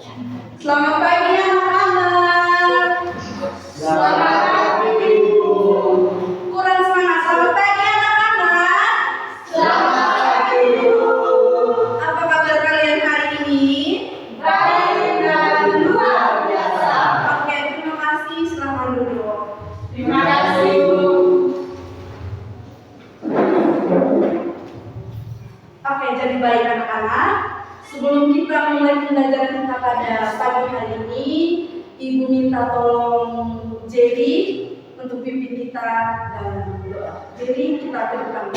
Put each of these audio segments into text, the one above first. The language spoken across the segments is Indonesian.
Selamat pagi anak-anak. Selamat pagi Ibu. Kurang semangat. Selamat pagi anak-anak. Selamat pagi Ibu. Apa kabar kalian hari ini? Baik dan luar biasa. Oke, terima kasih. Selamat duduk. Terima kasih Ibu. Oke, jadi baik anak-anak. Sebelum kita mulai pembelajaran kita pada pagi hari ini, Ibu minta tolong Jerry untuk pimpin kita dalam doa. Jerry, kita ke depan.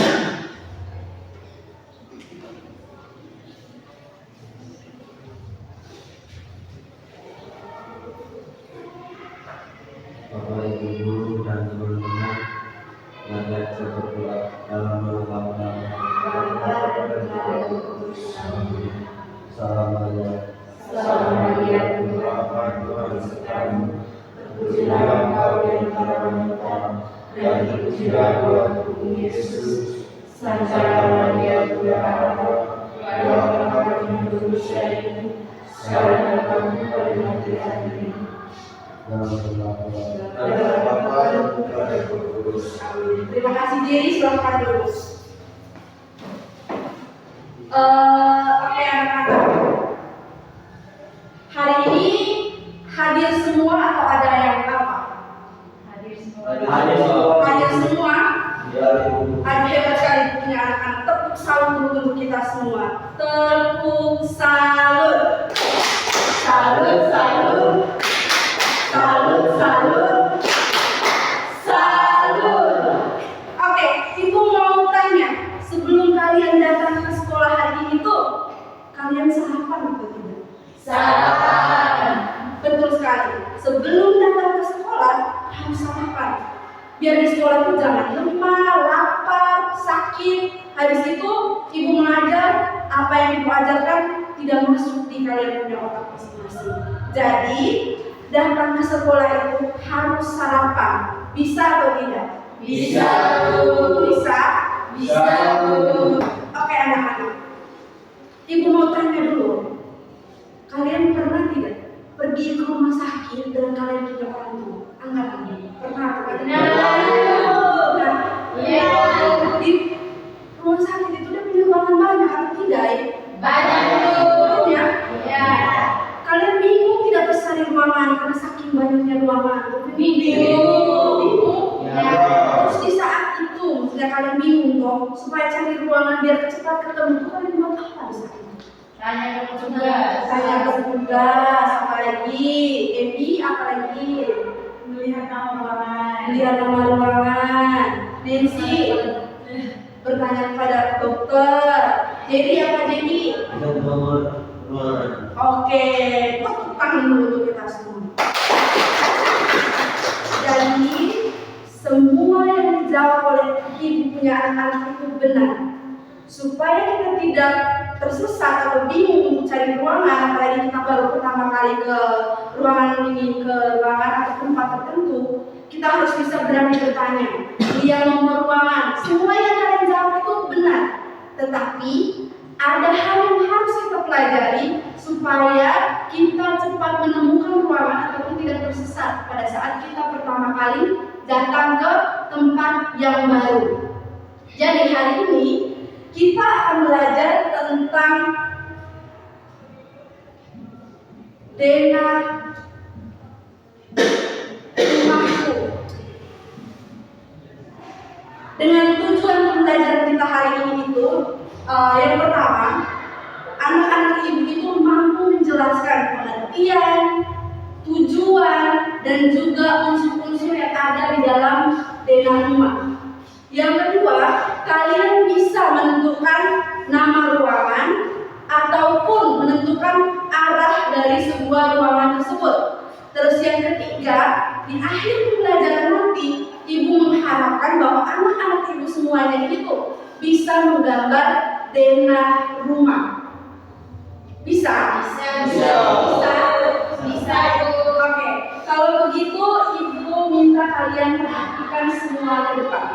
Bapak Ibu guru dan teman-teman yang berdoa dalam nama Salam Maria, Tuhan sertamu, terpujilah Engkau di antara wanita, dan terpujilah Tuhan Yesus. Salam Maria, Tuhan Allah, doakan kami untuk dosa ini, sekarang dan kami pada mati kami. Dalam Bapa dan Putra dan Roh Kudus. Terima kasih Jerry, selamat terus. Oke anak-anak, hari ini hadir semua atau ada yang apa? Hadir semua. Hadir semua. Aduh, hebat sekali punya anak-anak. Tepuk salut untuk kita semua. Tepuk salut. Salut, salut. Salut, salut. Salut. Oke, Ibu mau tanya, sebelum kalian datang ke sekolah hari ini tuh, kalian sarapan atau tidak? Sarapan. Betul sekali. Sebelum datang ke sekolah harus sarapan. Biar di sekolah tuh jangan lemah, lapar, sakit. Habis itu Ibu mengajar apa yang Ibu ajarkan tidak masuk di kalian punya otak masing-masing. Jadi datang ke sekolah itu harus sarapan. Bisa atau tidak? Bisa. Bisa? Bisa. Oke anak-anak, Ibu mau tanya dulu, kalian pernah tidak pergi ke rumah sakit dan kalian punya orang tua? Angkat tangan. Pernah atau tidak? Pernah. Iya. Di rumah sakit itu dia punya ruangan banyak atau tidak? Banyak. Ya? Iya. Kalian bingung tidak bisa di ruangan karena saking banyaknya ruangan? Bingung. Ya. Terus di saat itu, sudah kalian bingung toh, supaya cari ruangan biar cepat ketemu itu kalian buat apa di saat itu? Tanya ke petugas, apa lagi? Emi, apa lagi? Melihat nama ruangan. Nancy bertanya kepada dokter. Jadi apa jadi? Oke, tepuk tangan dulu untuk kita semua. Jadi semua yang dijawab oleh Ibu punya anak-anak itu benar. Supaya kita tidak tersesat atau bingung untuk cari ruangan, apalagi kita baru pertama kali ke ruangan ini, ke ruangan atau tempat tertentu, kita harus bisa berani bertanya. Lihat nomor ruangan, semua yang kalian jawab itu benar. Tetapi ada hal yang harus kita pelajari supaya kita cepat menemukan ruangan ataupun tidak tersesat pada saat kita pertama kali datang ke tempat yang baru. Jadi hari ini kita akan belajar tentang denah rumahku. Dengan tujuan pembelajaran kita hari ini itu, yang pertama, anak-anak Ibu itu mampu menjelaskan pengertian, tujuan, dan juga unsur-unsur yang ada di dalam denah rumah. Yang kedua, kalian bisa menentukan nama ruangan ataupun menentukan arah dari sebuah ruangan tersebut. Terus yang ketiga, di akhir pembelajaran nanti, Ibu mengharapkan bahwa anak-anak Ibu semuanya itu bisa menggambar denah rumah. Bisa? Bisa. Oke. Kalau begitu, Ibu minta kalian perhatikan semua ke depan.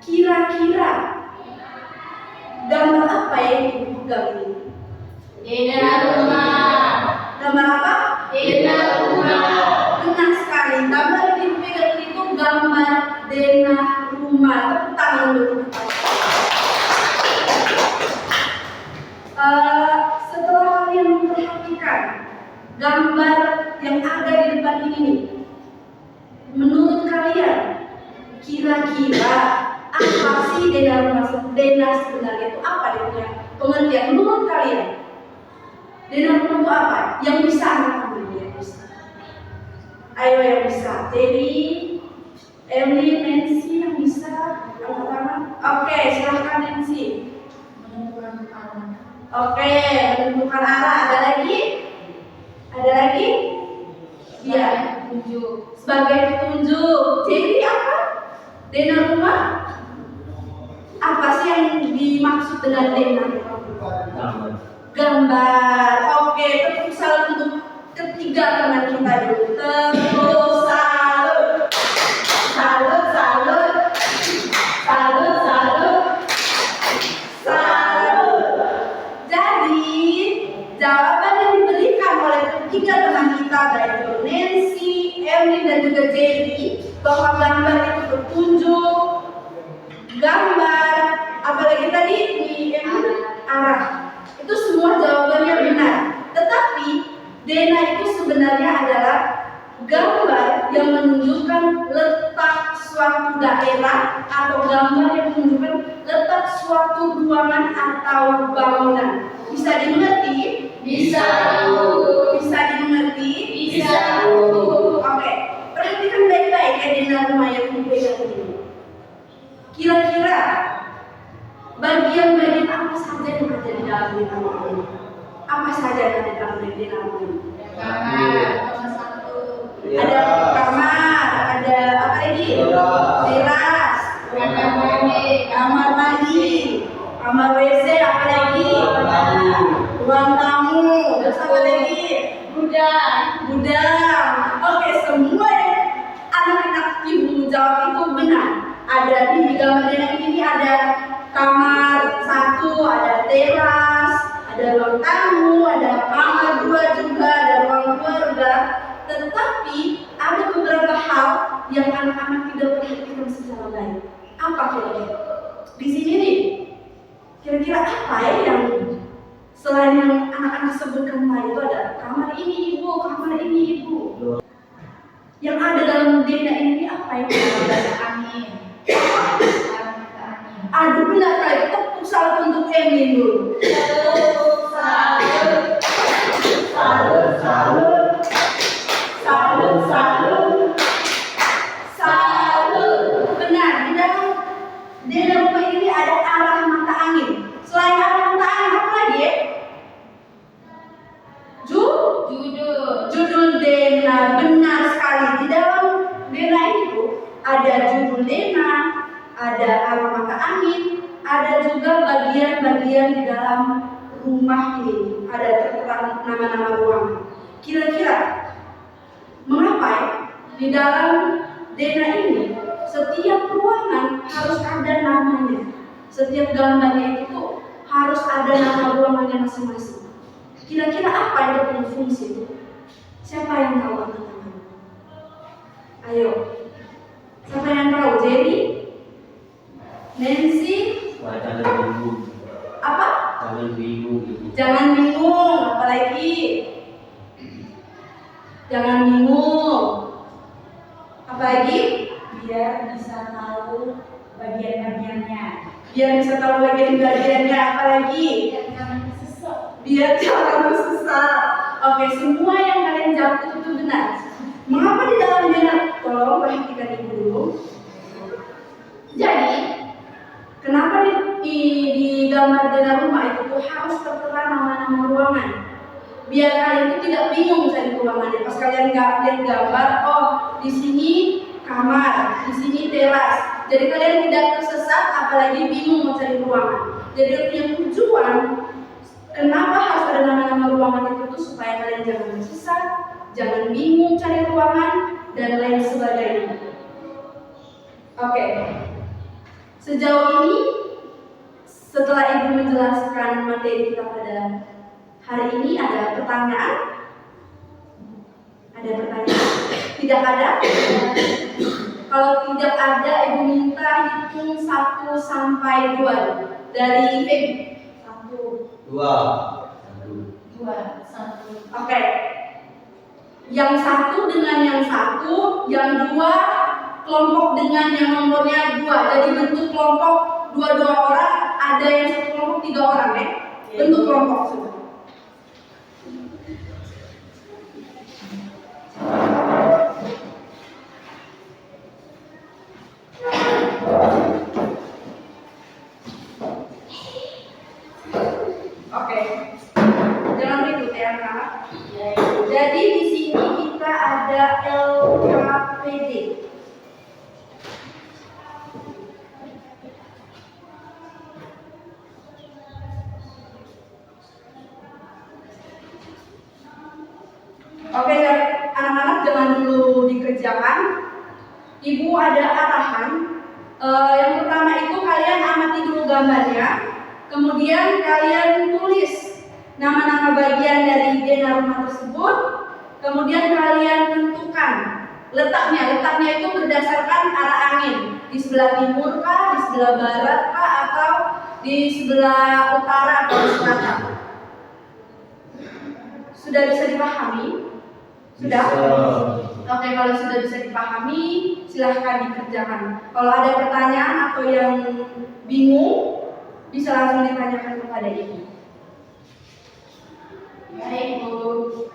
Kira-kira gambar apa yang Ibu pegang ini? Denah rumah. gambar yang ada di depan ini nih, menurut kalian kira-kira apa sih denah sebenarnya itu apa dia punya pengertian menurut kalian? Denah itu apa? Yang bisa angkat tangan, yang bisa. Ayo yang bisa. Jadi Emily, Nancy yang bisa angkat tangan. Oke, silahkan Nancy. Menentukan arah. Oke, menentukan arah. Ada lagi? Ada lagi? Iya. Tunjuk. Sebagai petunjuk. Jadi apa? Denah rumah? Apa sih yang dimaksud dengan denah? Gambar. Oke, tepuk salut untuk ketiga teman kita dulu. Tepuk salut. Salut, salut. Salut, salut. Salut. Jadi, jawaban yang diberikan oleh ketiga teman kita yaitu Nancy, Emily dan juga Jerry bahwa gambar itu petunjuk, gambar, apalagi tadi di arah. Itu semua jawabannya benar. Tetapi denah itu sebenarnya adalah gambar yang menunjukkan letak suatu daerah atau gambar yang menunjukkan letak suatu ruangan atau bangunan. Bisa dimengerti? Bisa. Bisa dimengerti? Bisa. Oke, perhatikan baik-baik ya denah rumah yang dipegang ini. Kira-kira bagian-bagian apa saja yang ada di dalam denah rumah ini? Apa saja yang ada di dalam denah rumah ini? Kamar satu. Ada kamar, ada apa lagi? Teras, kamar mandi, kamar WC, apa lagi? Ruang tamu, terus apa lagi? Gudang. Oke, semua yang anak-anak ibu jawab itu benar. Ada di gambar denah ini ada kamar satu, ada teras, ada ruang tamu, ada kamar dua juga, ada ruang keluarga. Tetapi ada beberapa hal yang anak-anak tidak perhatikan secara baik. Apa kira-kira? Di sini nih, kira-kira apa ya yang selain yang anak-anak sebutkan tadi itu ada kamar ini ibu, kamar ini ibu. Yang ada dalam denah ini apa ya? Angin. Aduh benar kali, tepuk salut untuk Emin dulu. Tepuk salut. Salut, salut. Salut, salut. Salut. Benar, di dalam denah rumah ini ada arah mata angin. Selain arah mata angin, apa lagi ya? Judul denah, benar sekali. Di dalam denah itu ada judul denah, ada arah mata angin, ada juga bagian-bagian di dalam rumah ini. Ada tertera nama-nama ruangan. Kira-kira mengapa ya? Di dalam denah ini setiap ruangan harus ada namanya. Setiap gambarnya itu harus ada nama ruangannya masing-masing. Kira-kira apa yang dia punya fungsi itu? Siapa yang tahu angkat tangan? Ayo. Siapa yang tahu? Jerry? Nancy? Jangan bingung. Apa? Jangan bingung gitu. Jangan bingung. Apalagi? Jangan bingung. Apalagi? Biar bisa tahu bagian-bagiannya. Biar bisa tahu bagian-bagiannya. Apalagi? Biar jangan tersesat. Oke, semua yang kalian jawab itu benar. Mengapa di dalam denah? Tolong perhatikan ibu dulu. Jadi, kenapa di gambar denah rumah itu harus tertera nama-nama ruangan? Biar kalian itu tidak bingung cari ruangannya. Pas kalian lihat gambar, oh di sini kamar, di sini teras. Jadi kalian tidak tersesat, apalagi bingung mau cari ruangan. Jadi yang tujuan kenapa harus ada nama-nama ruangan itu tuh supaya kalian jangan tersesat, jangan bingung cari ruangan dan lain sebagainya. Oke. Sejauh ini setelah Ibu menjelaskan materi kita pada hari ini, ada pertanyaan? Ada pertanyaan? Tidak ada? Kalau tidak ada, Ibu minta hitung 1 sampai 2 dari Feby. 1, 2. 2, 1. Oke. Yang satu dengan yang satu, yang dua kelompok dengan yang nomornya 2. Jadi bentuk kelompok 2 orang, ada yang satu kelompok 3 orang ya. Bentuk kelompok sudah. Oke. Jangan ribut ya anak-anak. Jadi di sini kita ada LKPD. Oke, anak-anak jangan dulu dikerjakan. Ibu ada arahan. Yang pertama itu kalian amati dulu gambarnya. Kemudian kalian tulis nama-nama bagian dari denah rumah tersebut. Kemudian kalian tentukan letaknya. Letaknya itu berdasarkan arah angin. Di sebelah timur kah, di sebelah barat kah, atau di sebelah utara atau di selatan. Sudah bisa dipahami? Sudah? Oke, kalau sudah bisa dipahami, silahkan dikerjakan. Kalau ada pertanyaan atau yang bingung, bisa langsung ditanyakan kepada ibu. Baik, Bu.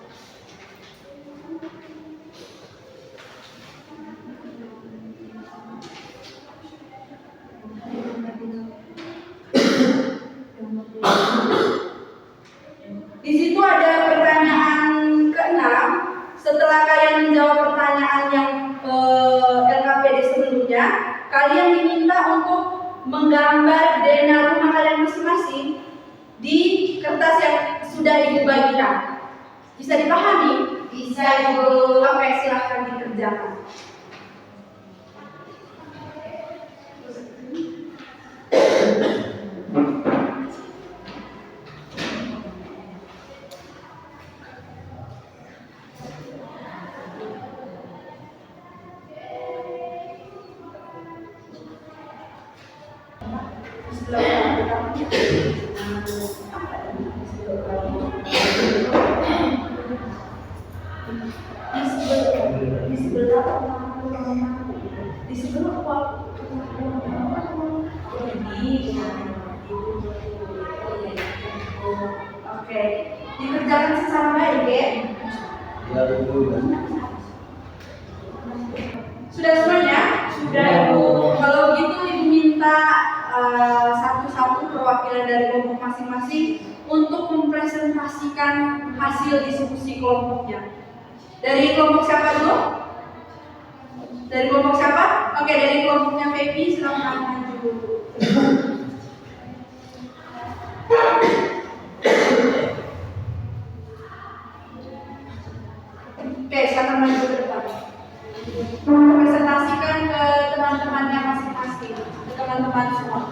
Di situ ada pertanyaan ke-6. Setelah kalian menjawab pertanyaan yang LKPD sebelumnya, kalian diminta untuk menggambar denah rumah kalian masing-masing di kertas yang sudah ibu bagikan. Bisa dipahami? Bisa, Ibu. Oke, silahkan dikerjakan. Oke, dikerjakan secara baik ya. Sudah semuanya? Sudah, Ibu. Kalau gitu Ibu minta satu-satu perwakilan dari kelompok masing-masing untuk mempresentasikan hasil diskusi kelompoknya. Dari kelompok siapa dulu? Dari kelompok siapa? Oke, dari kelompoknya Feby, silakan maju dulu. Oke, silakan maju ke depan. Presentasikan ke teman-temannya masing-masing, ke teman-teman semua.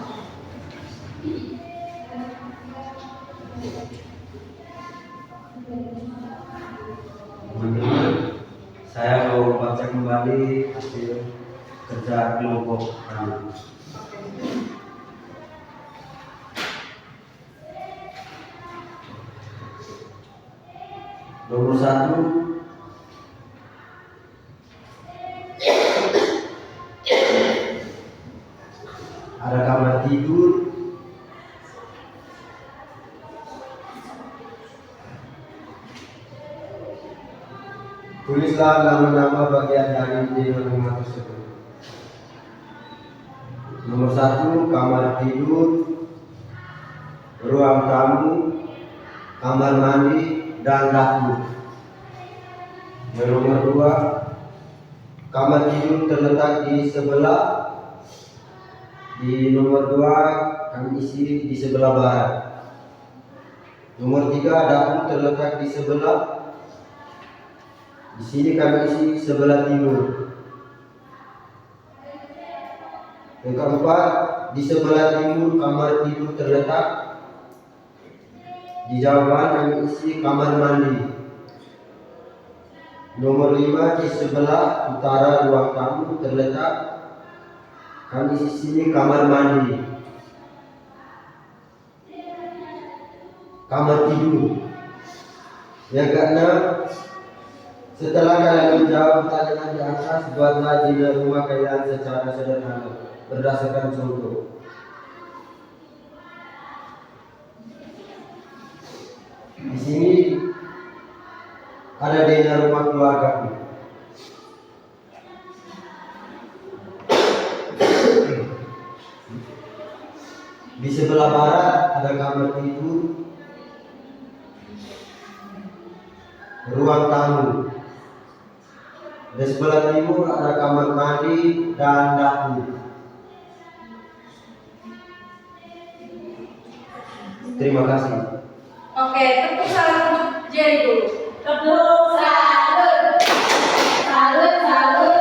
Teman-teman, saya mau baca kembali hasil kerja kelompok kami. Nomor 1, ada kamar tidur, tulislah nama-nama bagian dari denah rumah tersebut. Nomor 1, kamar tidur, ruang tamu, kamar mandi, dan dapur. Yang nomor 2, kamar tidur terletak di sebelah. Di nomor 2 kami isi di sebelah barat. Nomor 3, dapur terletak di sebelah. Di sini kami isi sebelah timur. Yang keempat, di sebelah timur kamar tidur terletak. Di jawaban kami isi kamar mandi. Nomor 5, di sebelah utara ruang tamu terletak. Kami isi sini kamar mandi. Kamar tidur. Yang keenam, Setelah kalian menjawab pertanyaan di atas, buatlah di rumah kalian secara sederhana berdasarkan contoh. Di sini ada dena rumah keluargaku. Di sebelah barat ada kamar tidur, ruang tamu. Di sebelah timur ada kamar mandi dan dapur. Terima kasih. Oke, tepuk salam untuk Jerry dulu. Tepuk salut. Salut, salut.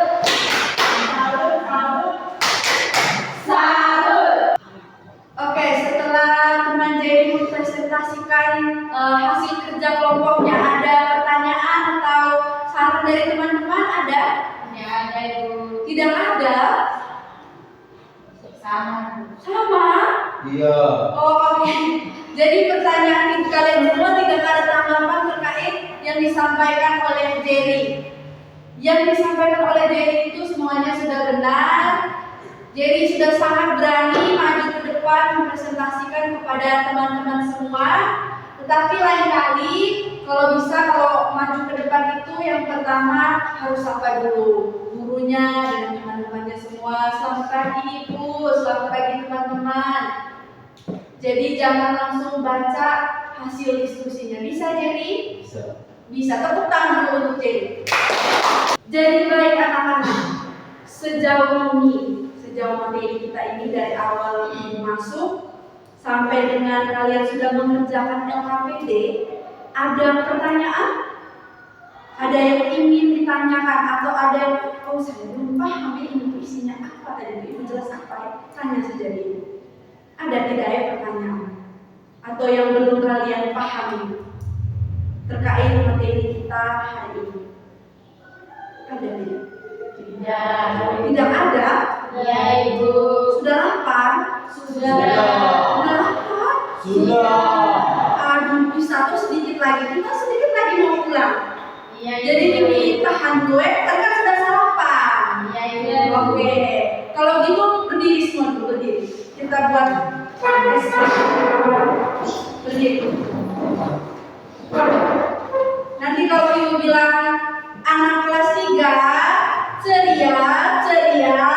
Salut, salut. Salut. Oke, setelah teman Jerry mempresentasikan hasil kerja kelompoknya, ada pertanyaan atau saran dari teman-teman? Ada? Ya, ada Ibu. Tidak ada? Sama. Sama? Iya. Oh, oke. Jadi pertanyaan kalian semua tidak ada tanggapan terkait yang disampaikan oleh Jerry. Yang disampaikan oleh Jerry itu semuanya sudah benar. Jerry sudah sangat berani maju ke depan mempresentasikan kepada teman-teman semua. Tetapi lain kali kalau bisa, kalau maju ke depan itu yang pertama harus sapa dulu gurunya dan teman-temannya semua. Selamat pagi Ibu, selamat pagi teman-teman. Jadi jangan langsung baca hasil diskusinya. Bisa Jerry? Bisa. Bisa. Tepuk tangan dulu untuk Jerry. Jadi baik anak-anak, sejauh materi kita ini dari awal masuk sampai dengan kalian sudah mengerjakan LKPD, ada pertanyaan? Ada yang ingin ditanyakan atau ada yang saya belum paham ini isinya apa tadi itu jelas apa ya? Tanya saja dulu. Ada tidak ya pertanyaan atau yang belum kalian pahami terkait materi kita hari ini? Ada tidak? Tidak ada? Ya Ibu. Sudah lapar? Sudah. Sudah lapar? Sudah. Aduh, bisa tuh sedikit lagi. Kita sedikit lagi mau pulang. Iya Ibu. Jadi ini tahan gue, karena kan sudah sarapan. Iya Ibu. Oke. Kalau gitu berdiri semua dulu, berdiri. Kita buat berdiri. Nanti kalau ibu bilang anak kelas 3 ceria, ceria,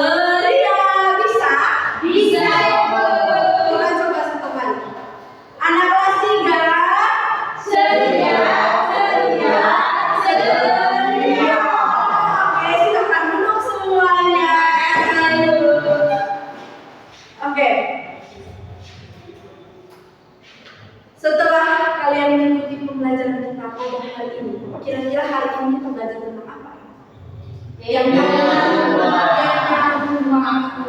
ceria, bisa? Bisa Ibu. Kita coba satu kali. Anak kelas 3 Ceria, ceria, ceria. Oke, silakan duduk semuanya. Oke. Setelah kalian mengikuti pembelajaran kita pada hari ini, kira-kira hari ini kita belajar tentang apa? Yang rumahku.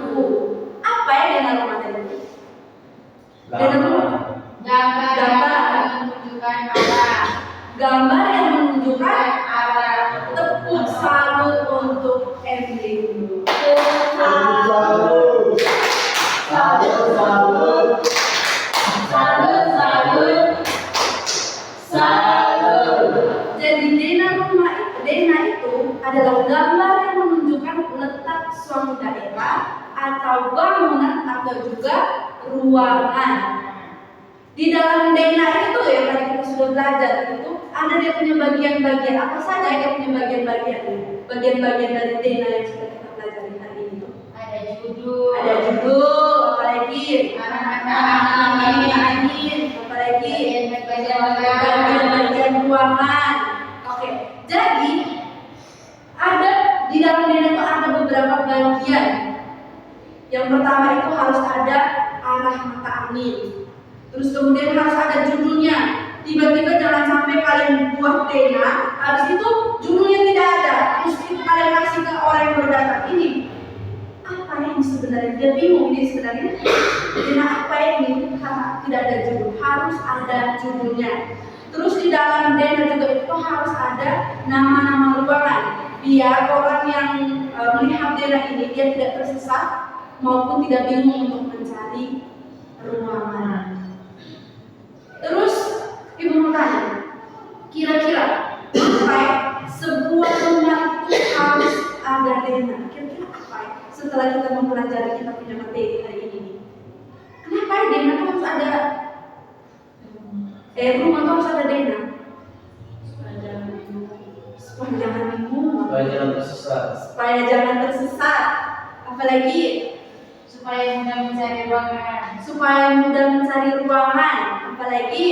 Apa ya dana rumah tadi? Dana rumah. Gambar yang menunjukkan arah. Gambar yang menunjukkan Arah. tepuk salut untuk Emily dulu. Salut. Salut. Salut. Salut, salut. Salut. Jadi Dena itu adalah gambar yang menunjukkan letak suatu daerah atau bangunan atau juga ruangan. Di dalam Dena itu yang tadi kita sudah belajar itu ada dia punya bagian-bagian. Apa saja dia punya bagian-bagian? Bagian-bagian dari Dena yang sudah kita pelajari hari ini. Ada judul. Ada judul, apalagi Anak-anak angin, apalagi bagian-bagian bagian ruangan. Oke, jadi ada di dalam Dena itu ada beberapa bagian. Yang pertama itu harus ada arah mata angin. Terus kemudian harus ada judulnya. Tiba-tiba jangan sampai kalian buat Dena, habis itu judulnya tidak ada. Terus itu kalian kasih ke orang yang baru datang ini. Apa ini sebenarnya? Dia bingung ini sebenarnya. Dena apa ini? Karena tidak ada judul. Harus ada judulnya. Terus di dalam Dena juga itu harus ada nama-nama ruangan. Biar orang yang melihat Dena ini dia tidak tersesat maupun tidak bingung untuk mencari ruangan. Terus ibu mau tanya, kira-kira apa Dena. Kira-kira apa ya? Setelah kita mempelajari kita punya materi hari ini. Kenapa ya Dena tuh harus ada rumah tuh harus ada Dena? Supaya jangan bingung. Supaya jangan tersesat. Supaya jangan tersesat. Apalagi supaya mudah mencari ruangan. supaya mudah mencari ruangan. Apalagi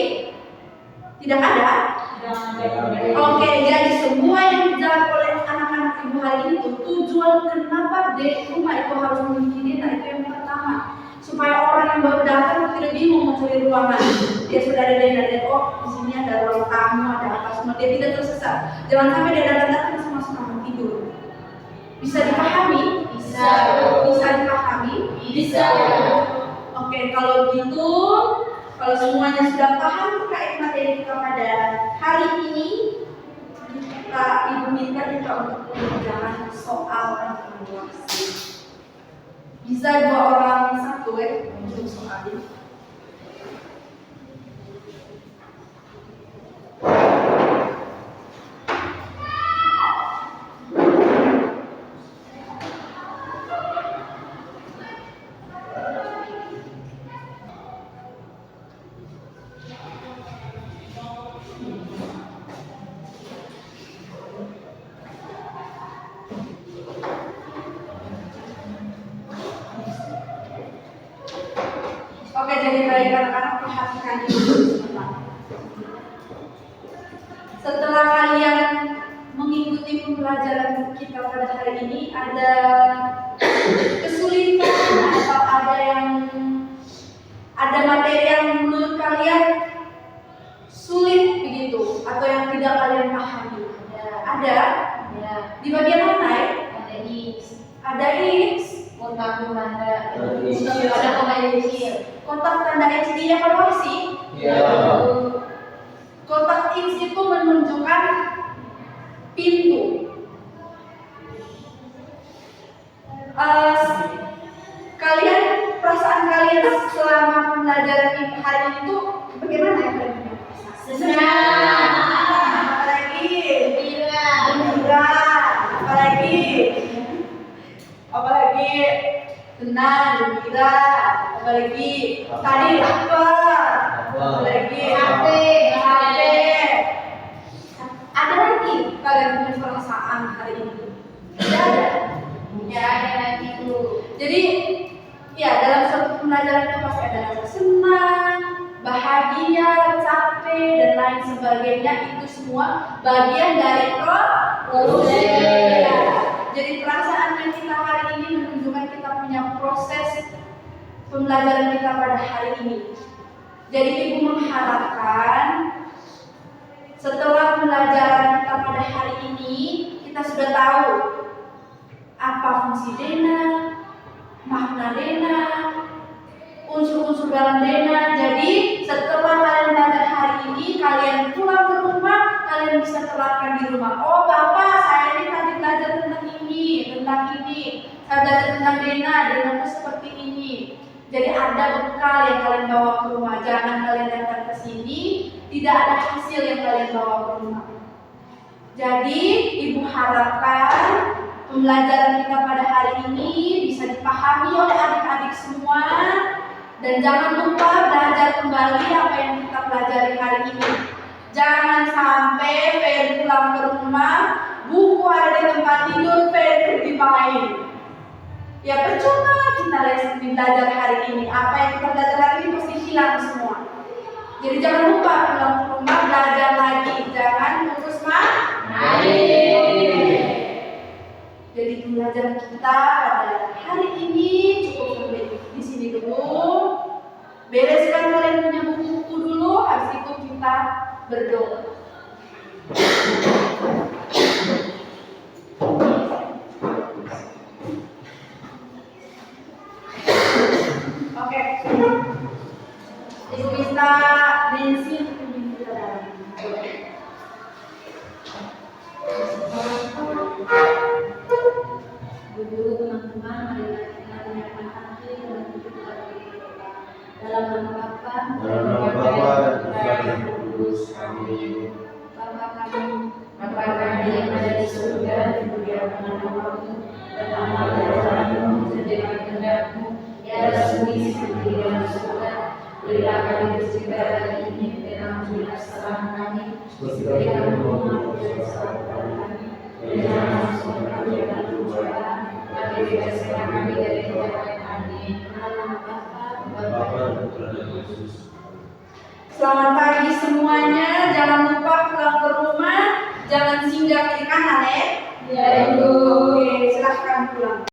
tidak ada. Oke, jadi semua yang dijawab oleh anak-anak ibu hari ini tuh tujuan kenapa rumah itu harus memiliki Dena itu yang pertama, supaya orang yang baru datang tidak bingung mencari ruangan. Dia sudah ada Dena, dan oh di sini ada ruang tamu, ada apa semua, dia tidak tersesat. Jangan sampai dia datang langsung masuk kamar tidur. Bisa dipahami? Bisa. Bisa dipahami? Bisa. Oke, kalau gitu, kalau semuanya sudah paham terkait materi kita pada hari ini, Ibu minta kita untuk mengerjakan soal evaluasi. Bisa 2 orang 1 ya untuk soalnya. Oke, jadi baik anak-anak, perhatikan dulu sebentar. Setelah kalian mengikuti pembelajaran kita pada hari ini, ada kesulitan atau ada materi yang menurut kalian sulit begitu atau yang tidak kalian pahami? Ada? Ya. Di bagian mana ya? Ada X. Ada X. Kotak tanda. Ada Ada koma kecil. Kotak tanda X di evaluasi. Iya. Kotak X itu menunjukkan pintu. Kalian, perasaan kalian selama pembelajaran hari ini tuh bagaimana ya kalian punya perasaan? Senang. Apalagi Gembira. gembira. Apalagi senang, gembira. Apalagi tadi lapar. Apalagi capek. Ada lagi kalian punya perasaan hari ini? Tidak ada. Ya ada lagi tuh. Jadi ya dalam suatu pembelajaran itu pasti ada rasa senang, bahagia, capek dan lain sebagainya. Itu semua bagian dari proses. Ya. Jadi perasaan yang kita hari ini menunjukkan kita punya proses pembelajaran kita pada hari ini. Jadi ibu mengharapkan setelah pembelajaran kita pada hari ini kita sudah tahu apa fungsi Dena, makna Dena, unsur-unsur dalam Dena. Jadi setelah kalian belajar hari ini, kalian pulang ke rumah, kalian bisa terapkan di rumah. Oh Bapak, saya ini tadi belajar tentang ini. Saya belajar tentang Dena itu seperti ini. Jadi ada bekal yang kalian bawa ke rumah. Jangan kalian datang ke sini, tidak ada hasil yang kalian bawa ke rumah. Jadi ibu harapkan pembelajaran kita pada hari ini bisa dipahami oleh adik-adik semua. Dan jangan lupa belajar kembali apa yang kita pelajari hari ini. Jangan sampai Ferry pulang ke rumah, buku ada di tempat tidur, Ferry pergi main. Ya percuma kita belajar hari ini. Apa yang kita belajar hari ini pasti hilang semua. Jadi jangan lupa pulang ke rumah belajar lagi. Jangan putus main. Jadi pembelajaran kita pada hari ini cukup sampai di sini dulu. Bereskan kalian punya buku-buku dulu. Habis itu kita berdoa. Oke. Ibu minta Nancy untuk memimpin kita dalam doa. Guru, teman-teman, marilah kita menyiapkan hati dan hidup kita dalam nama Bapa Dalam nama Bapa dan Putra dan Roh Kudus. Amin. Bapa kami Bapa kami yang ada di surga, dimuliakan namamu, dan amal orang yang menjadikan kehendak-Mu, ya Rasuli seperti dalam surga. Berilah kami rezeki hari ini, dan ampuni kesalahan kami, seperti kami mengampuni kesalahan kami. Dan jangan masukkan kami dalam pencobaan, tapi bebaskan kami dari yang Amin. Bapa dan Putra dan Yesus. Selamat pagi semuanya. Jangan lupa pulang ke rumah. Jangan singgah kiri kanan ya. Ya, Ibu. Oke, silahkan pulang.